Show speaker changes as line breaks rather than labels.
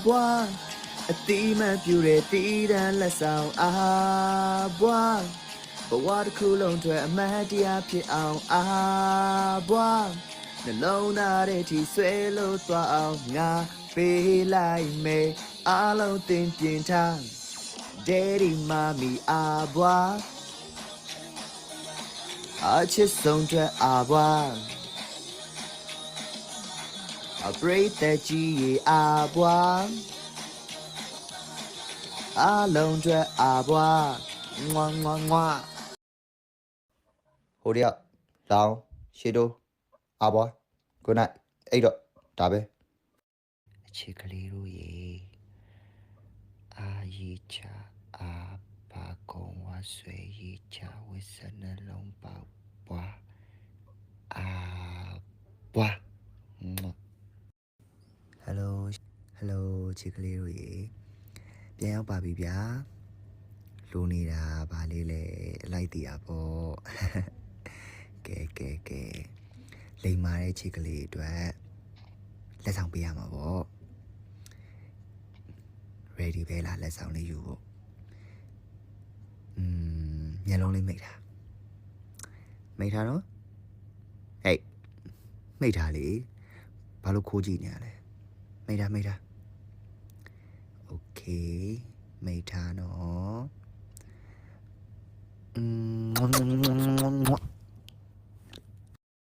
ဘွားအတိမပြူတဲ့တီးတန်းလက်ဆောင်ဘွားဘဝတစ်ခုလုံးအတွက်အမှတ်တရဖြစ်အောင်ဘွားနှလုံးသားထဲထိဆွဲလို့သွားအောင်ငါပေးလိုက်မယ်အားလုံးသင်ပြင်ထား Daddy Mommy ဘွားအချစ်ဆုံးအတွက်ဘွားအပရိသတ်ကြီးရေဘွားအားလုံးအတွက်ဘွားငွားငွားငွားဟိုတယောက်လောင်းရှေ့တိုးဘွား good night အဲ့တော့ဒါပဲအချစ်ကလေးတို့ရေရီချဘာကုံဝဆွေရီချဝစ်စနှလုံးပေါက်ဘွားဘွားဟယ်လိုချစ်ကလေးတို့ရေပြန်ရောက်ပါပြီဗျာလိုနေတာဗာလေးလေအလိုက်တည်ပေါ့ကဲလိမ်မာတဲ့ချစ်ကလေးအတွက်လက်ဆောင်ပေးရမှာပေါ့ ready ပဲလားလက်ဆောင်လေးယူဖို့မျက်လုံးလေးမိတ်ထားနော်ဟေးမိတ်ထားလေဘာလို့ခိုးကြည့်နေရလဲမိတ်ထားโอเคမိတ်ထားနော်